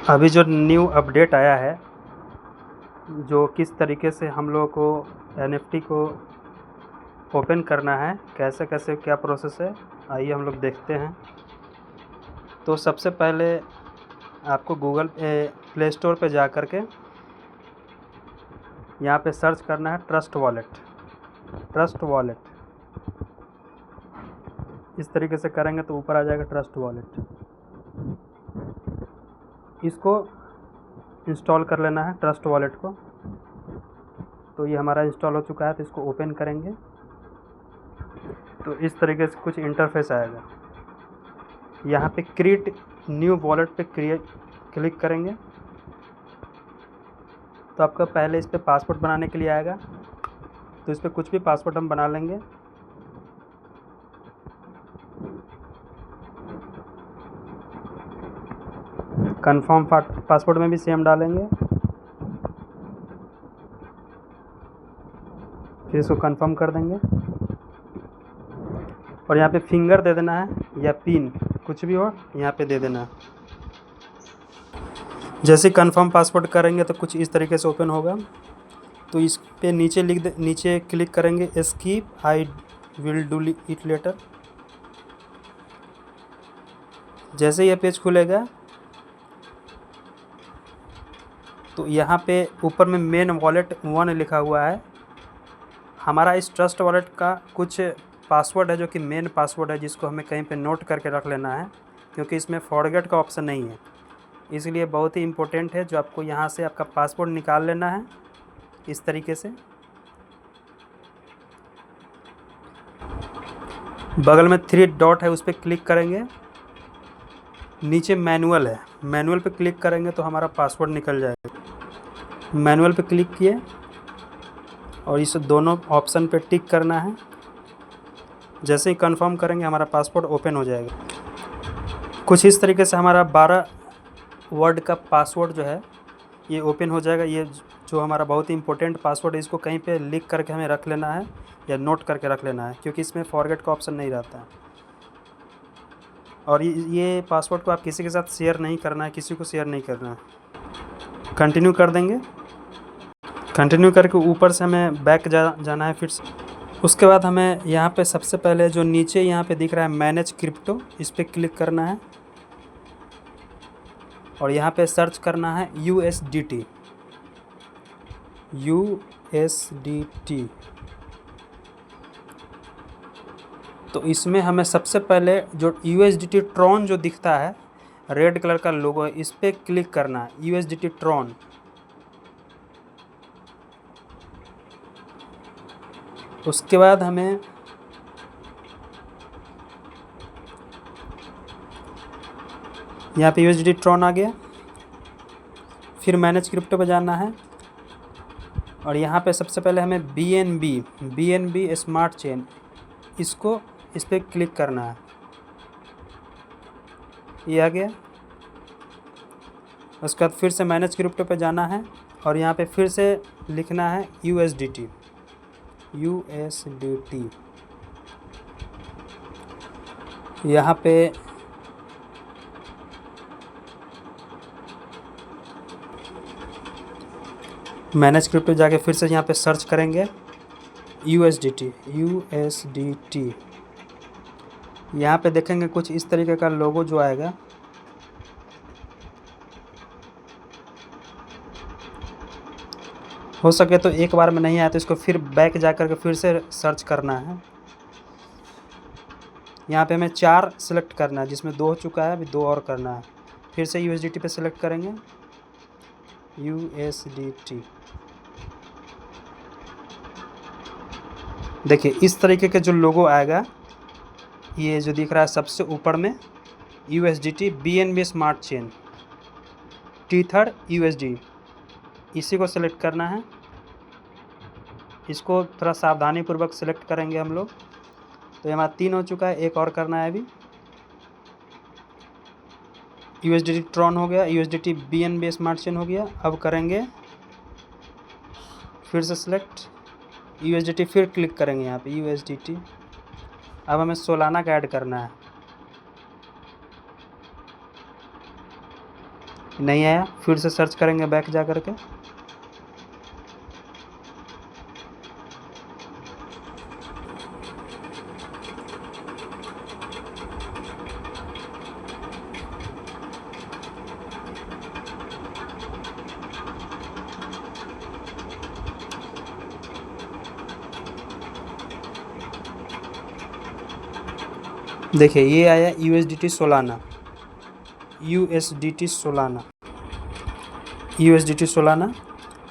अभी जो new update आया है, जो किस तरीके से हम लोगों को एनएफटी को ओपन करना है, कैसे कैसे क्या प्रोसेस है, आइए हम लोग देखते हैं। तो सबसे पहले आपको गूगल प्ले स्टोर पे जा कर के यहाँ पे सर्च करना है ट्रस्ट वॉलेट। इस तरीके से करेंगे तो ऊपर आ जाएगा ट्रस्ट वॉलेट। इसको इंस्टॉल कर लेना है ट्रस्ट वॉलेट को। तो ये हमारा इंस्टॉल हो चुका है, तो इसको ओपन करेंगे तो इस तरीके से कुछ इंटरफेस आएगा। यहाँ पे क्रिएट न्यू वॉलेट पे क्लिक करेंगे तो आपका पहले इस पर पासवर्ड बनाने के लिए आएगा। तो इस पर कुछ भी पासवर्ड हम बना लेंगे। कंफर्म पासवर्ड में भी सेम डालेंगे, फिर इसको कंफर्म कर देंगे और यहाँ पे फिंगर दे देना है या पिन, कुछ भी हो यहाँ पे दे देना है। जैसे कंफर्म पासवर्ड करेंगे तो कुछ इस तरीके से ओपन होगा। तो इस पे नीचे क्लिक करेंगे skip I will do it later. जैसे यह पेज खुलेगा तो यहाँ पे ऊपर में मेन वॉलेट 1 लिखा हुआ है। हमारा इस ट्रस्ट वॉलेट का कुछ पासवर्ड है जो कि मेन पासवर्ड है, जिसको हमें कहीं पे नोट करके रख लेना है, क्योंकि इसमें फॉरगेट का ऑप्शन नहीं है। इसलिए बहुत ही इम्पोर्टेंट है जो आपको यहाँ से आपका पासवर्ड निकाल लेना है इस तरीके से। बगल में 3 डॉट है, उस पर क्लिक करेंगे। नीचे मैनुअल है, मैनुअल पे क्लिक करेंगे तो हमारा पासवर्ड निकल जाएगा। मैनुअल पे क्लिक किए और इस दोनों ऑप्शन पे टिक करना है। जैसे ही कंफर्म करेंगे हमारा पासवर्ड ओपन हो जाएगा। कुछ इस तरीके से हमारा 12 वर्ड का पासवर्ड जो है ये ओपन हो जाएगा। ये जो हमारा बहुत ही इंपॉर्टेंट पासवर्ड है, इसको कहीं पे लिख करके हमें रख लेना है या नोट करके रख लेना है, क्योंकि इसमें फॉरगेट का ऑप्शन नहीं रहता है। और ये पासवर्ड को आप किसी के साथ शेयर नहीं करना है, किसी को शेयर नहीं करना है। कंटिन्यू कर देंगे। कंटिन्यू करके ऊपर से हमें बैक जाना है फिर से। उसके बाद हमें यहाँ पे सबसे पहले जो नीचे यहाँ पे दिख रहा है मैनेज क्रिप्टो, इस पर क्लिक करना है और यहाँ पे सर्च करना है USDT। तो इसमें हमें सबसे पहले जो USDT ट्रॉन जो दिखता है, रेड कलर का लोगो है, इस पर क्लिक करना है USDT ट्रॉन। उसके बाद हमें यहाँ पे USDT ट्रॉन आ गया। फिर मैनेज क्रिप्टो पे जाना है और यहाँ पे सबसे पहले हमें BNB स्मार्ट चेन, इस पर क्लिक करना है। ये आ गया। उसके बाद फिर से मैनेज क्रिप्टो पे जाना है और यहाँ पे फिर से लिखना है USDT। यहाँ पे मैनेज क्रिप्टो जाके फिर से यहाँ पे सर्च करेंगे USDT। यहाँ पे देखेंगे कुछ इस तरीके का लोगो जो आएगा। हो सके तो एक बार में नहीं आया तो इसको फिर बैक जा कर के फिर से सर्च करना है। यहाँ पे हमें 4 सिलेक्ट करना है, जिसमें 2 हो चुका है, अभी 2 और करना है। फिर से USDT पे सिलेक्ट करेंगे USDT। देखिए इस तरीके के जो लोगो आएगा, ये जो दिख रहा है सबसे ऊपर में USDT BNB smart chain Tether USD, इसी को सिलेक्ट करना है। इसको थोड़ा सावधानी पूर्वक सिलेक्ट करेंगे हम लोग। तो हमारा 3 हो चुका है, एक और करना है अभी। USDT ट्रॉन हो गया, USDT BNB स्मार्ट चेन हो गया। अब करेंगे फिर से सिलेक्ट USDT, फिर क्लिक करेंगे यहाँ पे USDT। अब हमें सोलाना का ऐड करना है। नहीं आया, फिर से सर्च करेंगे बैक जा करके। देखिए ये आया USDT Solana, USDT Solana, USDT Solana.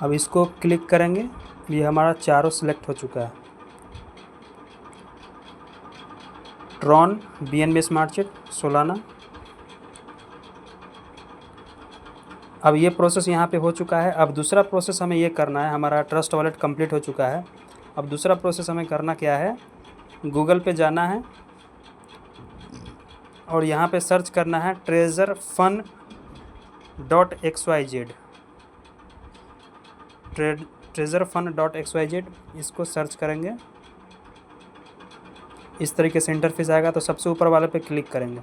अब इसको क्लिक करेंगे, ये हमारा चारों सिलेक्ट हो चुका है। ट्रॉन, BNB स्मार्ट चेट, सोलाना। अब ये प्रोसेस यहाँ पे हो चुका है। अब दूसरा प्रोसेस हमें ये करना है, हमारा ट्रस्ट वॉलेट कंप्लीट हो चुका है। अब दूसरा प्रोसेस हमें करना क्या है, गूगल पे जाना है और यहाँ पे सर्च करना है treasurefund.xyz, treasurefund.xyz। इसको सर्च करेंगे, इस तरीके से इंटरफेस आएगा। तो सबसे ऊपर वाले पे क्लिक करेंगे।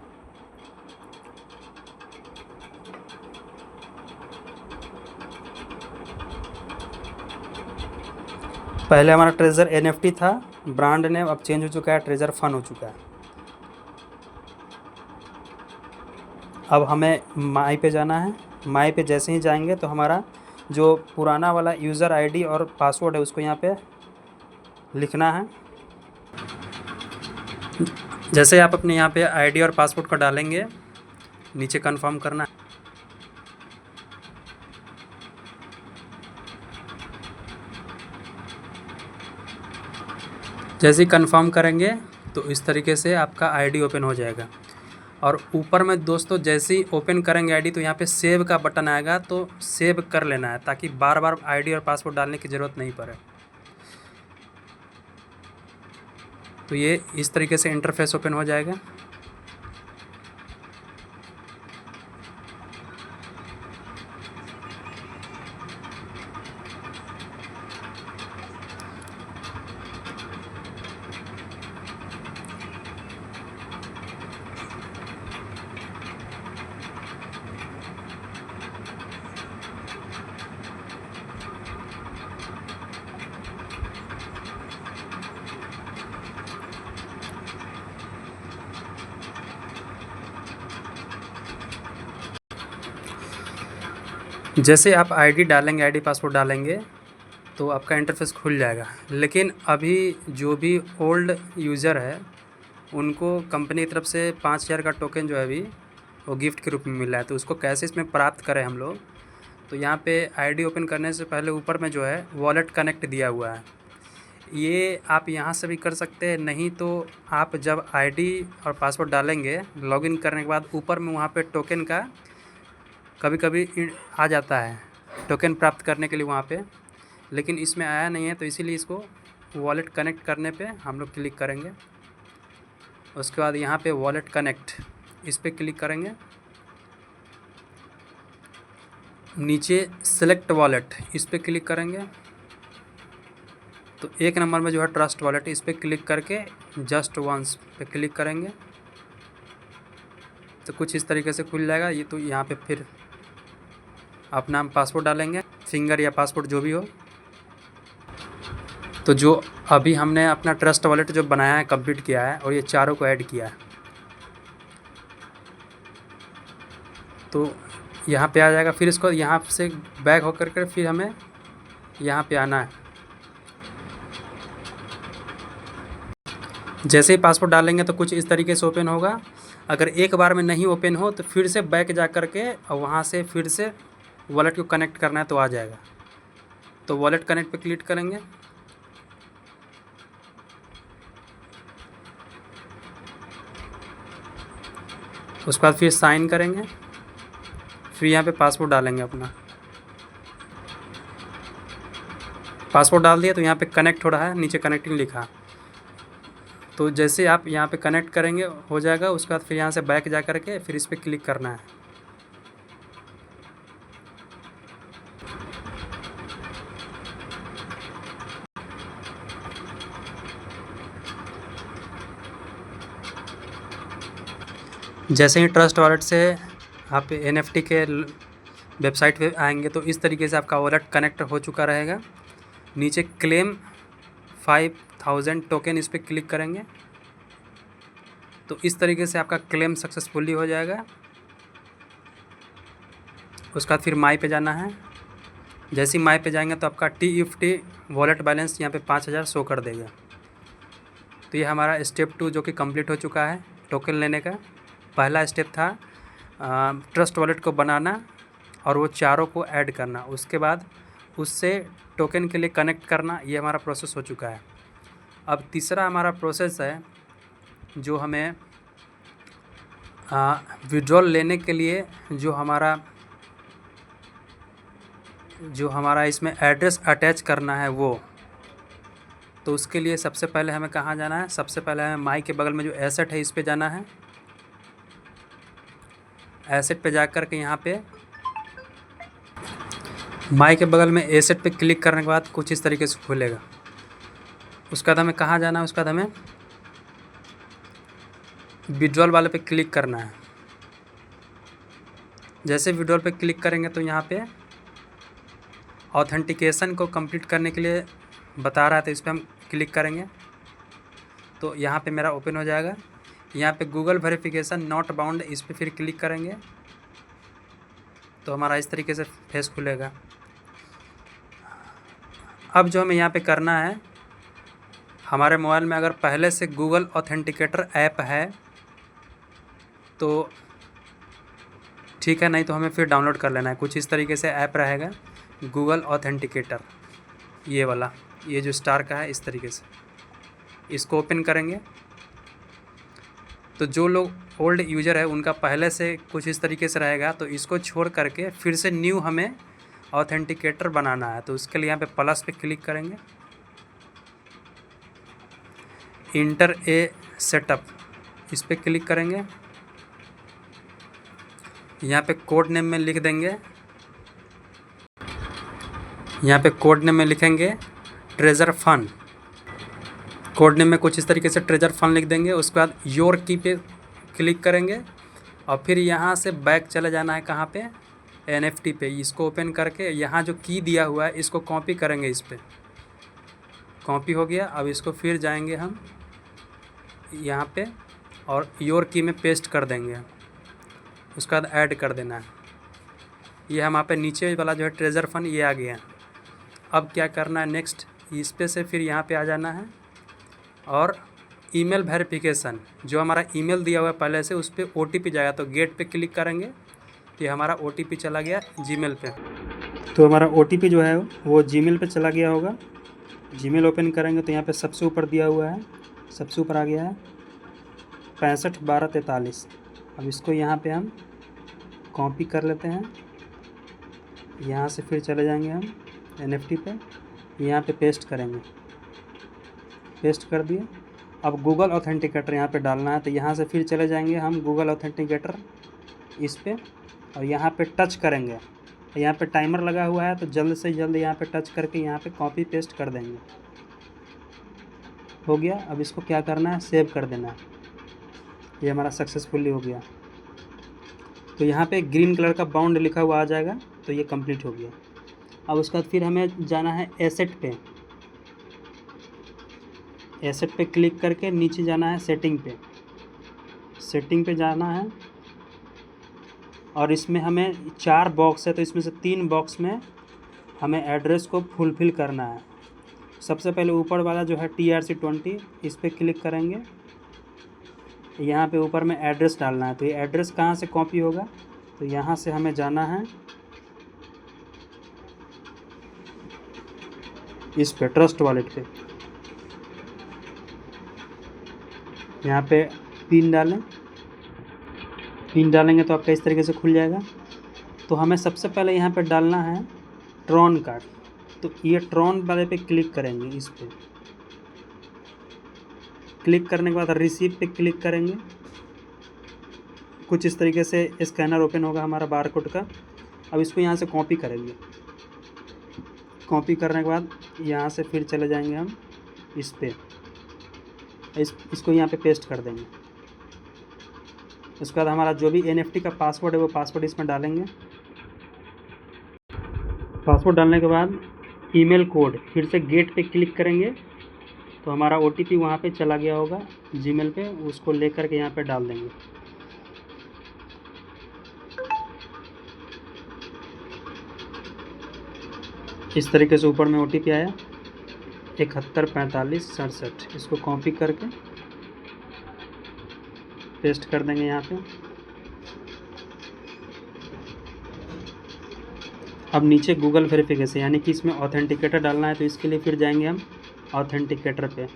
पहले हमारा ट्रेजर NFT था, ब्रांड नेम अब चेंज हो चुका है, ट्रेजर फन हो चुका है। अब हमें माई पे जाना है। माई पे जैसे ही जाएंगे तो हमारा जो पुराना वाला यूज़र आईडी और पासवर्ड है उसको यहाँ पे लिखना है। जैसे आप अपने यहाँ पे आईडी और पासवर्ड को डालेंगे, नीचे कंफर्म करना है। जैसे ही कंफर्म करेंगे तो इस तरीके से आपका आईडी ओपन हो जाएगा। और ऊपर में दोस्तों जैसे ही ओपन करेंगे आईडी तो यहाँ पे सेव का बटन आएगा, तो सेव कर लेना है ताकि बार बार आईडी और पासवर्ड डालने की ज़रूरत नहीं पड़े। तो ये इस तरीके से इंटरफेस ओपन हो जाएगा। जैसे आप आईडी डालेंगे, आईडी पासवर्ड डालेंगे तो आपका इंटरफेस खुल जाएगा। लेकिन अभी जो भी ओल्ड यूज़र है उनको कंपनी की तरफ से 5000 का टोकन जो है अभी वो गिफ्ट के रूप में मिला है। तो उसको कैसे इसमें प्राप्त करें हम लोग, तो यहाँ पे आईडी ओपन करने से पहले ऊपर में जो है वॉलेट कनेक्ट दिया हुआ है, ये आप यहाँ से भी कर सकते हैं। नहीं तो आप जब आईडी और पासवर्ड डालेंगे लॉगिन करने के बाद ऊपर में वहाँ पे टोकन का कभी कभी आ जाता है, टोकन प्राप्त करने के लिए वहाँ पे, लेकिन इसमें आया नहीं है। तो इसीलिए इसको वॉलेट कनेक्ट करने पे हम लोग क्लिक करेंगे। उसके बाद यहाँ पे वॉलेट कनेक्ट, इस पर क्लिक करेंगे। नीचे सेलेक्ट वॉलेट, इस पर क्लिक करेंगे तो एक नंबर में जो है ट्रस्ट वॉलेट, इस पर क्लिक करके जस्ट वंस पे क्लिक करेंगे तो कुछ इस तरीके से खुल जाएगा। ये तो यहाँ पे फिर आप नाम पासवर्ड डालेंगे, फिंगर या पासवर्ड जो भी हो। तो जो अभी हमने अपना ट्रस्ट वॉलेट जो बनाया है, कंप्लीट किया है और ये चारों को ऐड किया है, तो यहाँ पे आ जाएगा। फिर इसको यहाँ से बैक होकर के फिर हमें यहाँ पे आना है। जैसे ही पासवर्ड डालेंगे तो कुछ इस तरीके से ओपन होगा। अगर एक बार में नहीं ओपन हो तो फिर से बैक जा कर के और वहाँ से फिर से वॉलेट को कनेक्ट करना है तो आ जाएगा। तो वॉलेट कनेक्ट पे क्लिक करेंगे। उसके बाद फिर साइन करेंगे, फिर यहाँ पे पासवर्ड डालेंगे अपना। पासवर्ड डाल दिया तो यहाँ पे कनेक्ट हो रहा है, नीचे कनेक्टिंग लिखा। तो जैसे आप यहाँ पे कनेक्ट करेंगे हो जाएगा। उसके बाद फिर यहाँ से बैक जा कर के फिर इस पर क्लिक करना है। जैसे ही ट्रस्ट वॉलेट से आप NFT के वेबसाइट पे आएंगे तो इस तरीके से आपका वॉलेट कनेक्ट हो चुका रहेगा। नीचे क्लेम 5000 टोकन, इस पर क्लिक करेंगे तो इस तरीके से आपका क्लेम सक्सेसफुली हो जाएगा। उसके बाद फिर माई पे जाना है। जैसे ही माई पे जाएंगे तो आपका TFT वॉलेट बैलेंस यहाँ पे 5000 शो कर देगा। तो ये हमारा स्टेप 2 जो कि कंप्लीट हो चुका है टोकन लेने का। पहला स्टेप था ट्रस्ट वॉलेट को बनाना और वो चारों को ऐड करना, उसके बाद उससे टोकन के लिए कनेक्ट करना, ये हमारा प्रोसेस हो चुका है। अब तीसरा हमारा प्रोसेस है जो हमें विड्रॉल लेने के लिए जो हमारा इसमें एड्रेस अटैच करना है वो। तो उसके लिए सबसे पहले हमें कहाँ जाना है? सबसे पहले हमें माई के बगल में जो एसेट है इस पे जाना है। एसेट पे जा कर के यहाँ पे माई के बगल में एसेट पे क्लिक करने के बाद कुछ इस तरीके से खुलेगा। उसके बाद हमें कहाँ जाना है? उसके बाद हमें विड्रॉल वाले पे क्लिक करना है। जैसे विड्रॉल पे क्लिक करेंगे तो यहाँ पे ऑथेंटिकेशन को कंप्लीट करने के लिए बता रहा था, इस पर हम क्लिक करेंगे तो यहाँ पे मेरा ओपन हो जाएगा। यहाँ पे गूगल वेरिफिकेशन नॉट बाउंड, इस पर फिर क्लिक करेंगे तो हमारा इस तरीके से फेस खुलेगा। अब जो हमें यहाँ पे करना है, हमारे मोबाइल में अगर पहले से गूगल ऑथेंटिकेटर ऐप है तो ठीक है, नहीं तो हमें फिर डाउनलोड कर लेना है। कुछ इस तरीके से ऐप रहेगा गूगल ऑथेंटिकेटर, ये वाला, ये जो स्टार का है, इस तरीके से इसको ओपन करेंगे तो जो लोग ओल्ड यूज़र है उनका पहले से कुछ इस तरीके से रहेगा। तो इसको छोड़ करके फिर से न्यू हमें ऑथेंटिकेटर बनाना है। तो उसके लिए यहाँ पे प्लस पे क्लिक करेंगे, इंटर ए सेटअप, इस पर क्लिक करेंगे। यहाँ पे कोड नेम में लिख देंगे, यहाँ पे कोड नेम में लिखेंगे ट्रेजर फंड। कोड नेम में कुछ इस तरीके से ट्रेजर फंड लिख देंगे। उसके बाद योर की पे क्लिक करेंगे और फिर यहाँ से बैक चले जाना है कहाँ पे? NFT पे। इसको ओपन करके यहाँ जो की दिया हुआ है इसको कॉपी करेंगे, इस पर कॉपी हो गया। अब इसको फिर जाएंगे हम यहाँ पे और योर की में पेस्ट कर देंगे। उसके बाद ऐड कर देना है। ये हम यहाँ पे नीचे वाला जो है ट्रेजर फंड ये आ गया। अब क्या करना है नेक्स्ट? इस पे से फिर यहाँ पे आ जाना है और ईमेल वेरिफिकेशन, जो हमारा ईमेल दिया हुआ है पहले से, उस पर OTP जाएगा। तो गेट पे क्लिक करेंगे तो हमारा OTP चला गया जीमेल पे। तो हमारा OTP जो है वो जीमेल पे चला गया होगा। जीमेल ओपन करेंगे तो यहाँ पे सबसे ऊपर दिया हुआ है, सबसे ऊपर आ गया है 651243। अब इसको यहाँ पे हम कॉपी कर लेते हैं। यहाँ से फिर चले जाएंगे हम NFT पे, यहाँ पे पेस्ट करेंगे, पेस्ट कर दिए। अब गूगल ऑथेंटिकेटर यहाँ पे डालना है। तो यहाँ से फिर चले जाएंगे हम गूगल ऑथेंटिकेटर इस पे और यहाँ पे टच करेंगे। यहाँ पे टाइमर लगा हुआ है तो जल्द से जल्द यहाँ पे टच करके यहाँ पे कॉपी पेस्ट कर देंगे। हो गया। अब इसको क्या करना है? सेव कर देना है। ये हमारा सक्सेसफुली हो गया। तो यहाँ पे ग्रीन कलर का बाउंड लिखा हुआ आ जाएगा, तो ये कंप्लीट हो गया। अब उसके बाद फिर हमें जाना है एसेट पे। एसेट पे क्लिक करके नीचे जाना है सेटिंग पे। सेटिंग पे जाना है और इसमें हमें 4 बॉक्स है तो इसमें से 3 बॉक्स में हमें एड्रेस को फुलफ़िल करना है। सबसे पहले ऊपर वाला जो है TRC20, इस पर क्लिक करेंगे। यहाँ पे ऊपर में एड्रेस डालना है। तो ये एड्रेस कहाँ से कॉपी होगा? तो यहाँ से हमें जाना है इस पे ट्रस्ट वॉलेट पे। यहाँ पे पिन डालें, पिन डालेंगे तो आपका इस तरीके से खुल जाएगा। तो हमें सबसे पहले यहाँ पे डालना है ट्रॉन कार्ड। तो ये ट्रॉन वाले पे क्लिक करेंगे। इस पे क्लिक करने के बाद रिसीव पे क्लिक करेंगे। कुछ इस तरीके से स्कैनर ओपन होगा हमारा बारकोड का। अब इसको यहाँ से कॉपी करेंगे। कॉपी करने के बाद यहाँ से फिर चले जाएंगे हम इस पे, इसको यहाँ पे पेस्ट कर देंगे। उसके बाद हमारा जो भी NFT का पासवर्ड है वो पासवर्ड इसमें डालेंगे। पासवर्ड डालने के बाद ईमेल कोड फिर से गेट पे क्लिक करेंगे तो हमारा OTP वहाँ पे चला गया होगा जीमेल पे, उसको लेकर के यहाँ पे डाल देंगे। इस तरीके से ऊपर में OTP आया 714567। इसको कॉपी करके पेस्ट कर देंगे यहाँ पे। अब नीचे गूगल वेरिफिकेशन यानी कि इसमें ऑथेंटिकेटर डालना है, तो इसके लिए फिर जाएंगे हम ऑथेंटिकेटर पे,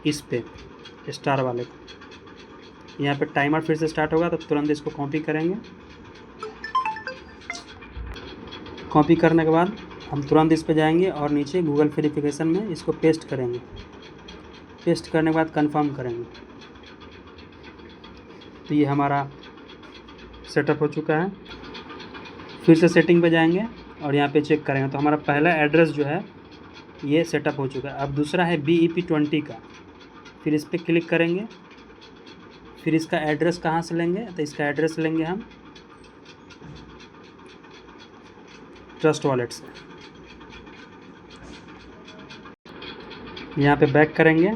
इस पे स्टार वाले को। यहाँ पे टाइमर फिर से स्टार्ट होगा तो तुरंत इसको कॉपी करेंगे। कॉपी करने के बाद हम तुरंत इस पे जाएंगे और नीचे गूगल वेरिफिकेशन में इसको पेस्ट करेंगे। पेस्ट करने के बाद कंफर्म करेंगे तो ये हमारा सेटअप हो चुका है। फिर से सेटिंग पे जाएंगे और यहाँ पे चेक करेंगे तो हमारा पहला एड्रेस जो है ये सेटअप हो चुका है। अब दूसरा है BEP20 का, फिर इस पर क्लिक करेंगे। फिर इसका एड्रेस कहाँ से लेंगे, तो इसका एड्रेस लेंगे हम ट्रस्ट वॉलेट से। यहाँ पे बैक करेंगे,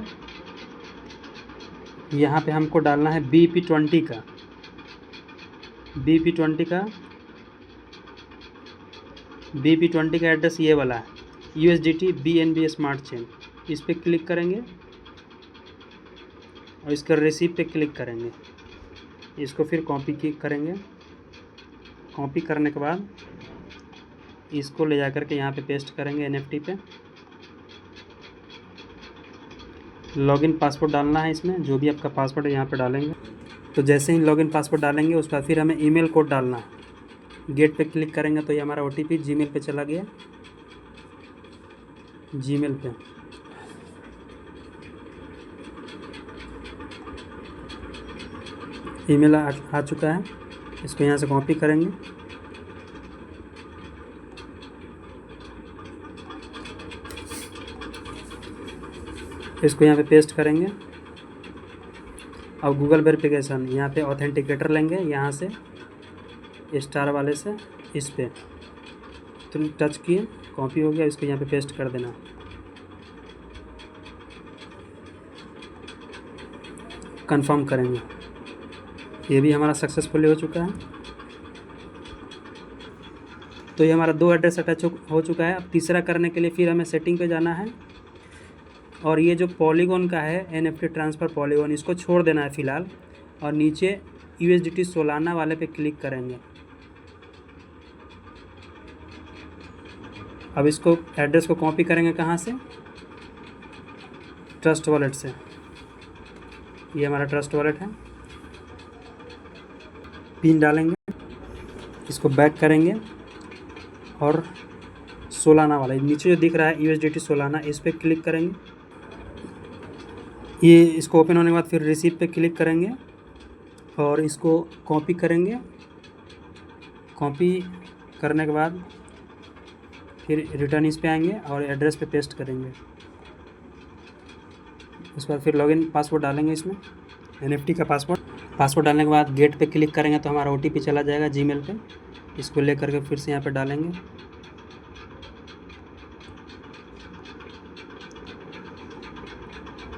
यहाँ पे हमको डालना है BEP20 का। BEP20 का एड्रेस ये वाला है, USDT BNB स्मार्ट चेन। इस पर क्लिक करेंगे और इसका रिसीव पे क्लिक करेंगे। इसको फिर कॉपी करेंगे। कॉपी करने के बाद इसको ले जाकर के यहाँ पे पेस्ट करेंगे NFT पे। लॉगिन पासवर्ड डालना है इसमें, जो भी आपका पासवर्ड है यहाँ पे डालेंगे। तो जैसे ही लॉगिन पासवर्ड डालेंगे उसके बाद फिर हमें ईमेल कोड डालना है। गेट पे क्लिक करेंगे तो ये हमारा OTP जीमेल पे चला गया। जीमेल पे ईमेल आ चुका है। इसको यहाँ से कॉपी करेंगे। इसको यहाँ पे पेस्ट करेंगे। अब गूगल वेरिफिकेशन यहाँ पे ऑथेंटिकेटर लेंगे, यहाँ से स्टार वाले से इस पे तो टच किए, कॉपी हो गया। इसको यहाँ पे पेस्ट कर देना। कंफर्म करेंगे। ये भी हमारा सक्सेसफुली हो चुका है। तो ये हमारा 2 एड्रेस अटैच हो चुका है। अब तीसरा करने के लिए फिर हमें सेटिंग पे जाना है और ये जो पॉलीगॉन का है NFT ट्रांसफ़र पॉलीगॉन, इसको छोड़ देना है फ़िलहाल और नीचे USDT सोलाना वाले पे क्लिक करेंगे। अब इसको एड्रेस को कॉपी करेंगे कहाँ से, ट्रस्ट वॉलेट से। ये हमारा ट्रस्ट वॉलेट है। पिन डालेंगे, इसको बैक करेंगे और सोलाना वाला नीचे जो दिख रहा है USDT सोलाना, इस पर क्लिक करेंगे। ये इसको ओपन होने के बाद फिर रिसीव पे क्लिक करेंगे और इसको कॉपी करेंगे। कॉपी करने के बाद फिर रिटर्न इस पे आएंगे और एड्रेस पे पेस्ट करेंगे। उसके बाद फिर लॉगिन पासवर्ड डालेंगे इसमें, NFT का पासवर्ड डालने के बाद गेट पे क्लिक करेंगे तो हमारा OTP चला जाएगा जीमेल पे। इसको ले करके फिर से यहाँ पे डालेंगे।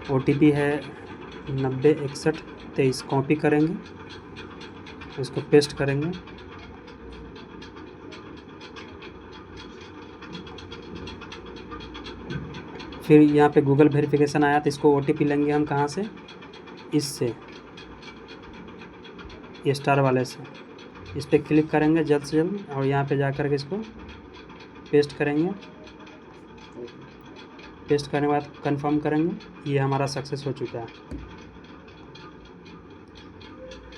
OTP है 906123। कॉपी करेंगे, इसको पेस्ट करेंगे। फिर यहाँ पे गूगल वेरिफिकेशन आया तो इसको OTP लेंगे हम कहाँ से, इससे ये स्टार वाले से। इस पर क्लिक करेंगे जल्द से जल्द और यहाँ पे जा कर के इसको पेस्ट करेंगे। पेस्ट करने के बाद कंफर्म करेंगे। ये हमारा सक्सेस हो चुका है।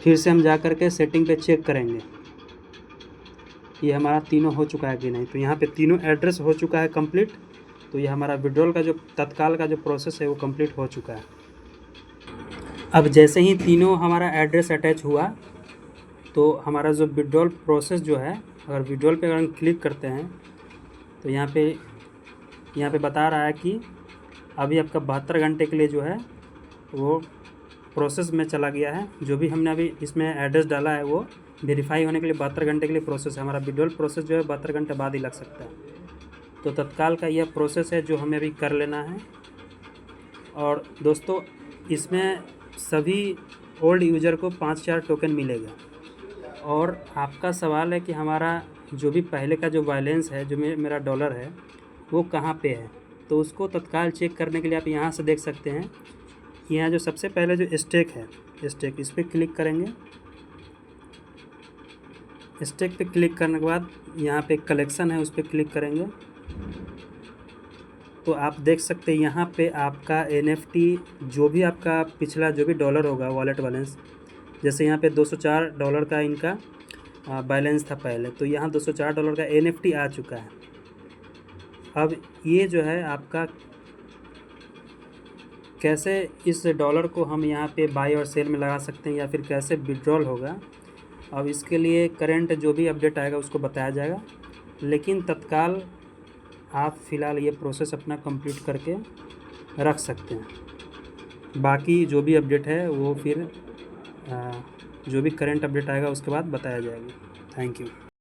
फिर से हम जा कर के सेटिंग पे चेक करेंगे ये हमारा तीनों हो चुका है कि नहीं। तो यहाँ पे तीनों एड्रेस हो चुका है कंप्लीट। तो ये हमारा विड्रॉल का जो तत्काल का जो प्रोसेस है वो कंप्लीट हो चुका है। अब जैसे ही तीनों हमारा एड्रेस अटैच हुआ तो हमारा जो विड्रॉल प्रोसेस जो है, अगर विड्रॉल पे अगर हम क्लिक करते हैं तो यहाँ पे बता रहा है कि अभी आपका 72 घंटे के लिए जो है वो प्रोसेस में चला गया है। जो भी हमने अभी इसमें एड्रेस डाला है वो वेरीफाई होने के लिए 72 घंटे के लिए प्रोसेस है। हमारा विड्रॉल प्रोसेस जो है 72 घंटे बाद ही लग सकता है। तो तत्काल का यह प्रोसेस है जो हमें अभी कर लेना है। और दोस्तों इसमें सभी ओल्ड यूज़र को 5-4 टोकन मिलेगा। और आपका सवाल है कि हमारा जो भी पहले का जो बैलेंस है, जो मेरा डॉलर है, वो कहाँ पे है। तो उसको तत्काल चेक करने के लिए आप यहाँ से देख सकते हैं कि यहाँ जो सबसे पहले जो स्टेक है, स्टेक, इस पर क्लिक करेंगे। स्टेक पे क्लिक करने के बाद यहाँ पे कलेक्शन है, उस पर क्लिक करेंगे तो आप देख सकते हैं यहाँ पे आपका NFT जो भी आपका पिछला जो भी डॉलर होगा वॉलेट बैलेंस, जैसे यहाँ पे $204 का इनका बैलेंस था पहले, तो यहाँ $204 का NFT आ चुका है। अब ये जो है आपका कैसे इस डॉलर को हम यहाँ पे बाई और सेल में लगा सकते हैं या फिर कैसे विड्रॉल होगा, अब इसके लिए करंट जो भी अपडेट आएगा उसको बताया जाएगा। लेकिन तत्काल आप फ़िलहाल ये प्रोसेस अपना कंप्लीट करके रख सकते हैं। बाकी जो भी अपडेट है वो फिर जो भी करंट अपडेट आएगा उसके बाद बताया जाएगा। Thank you.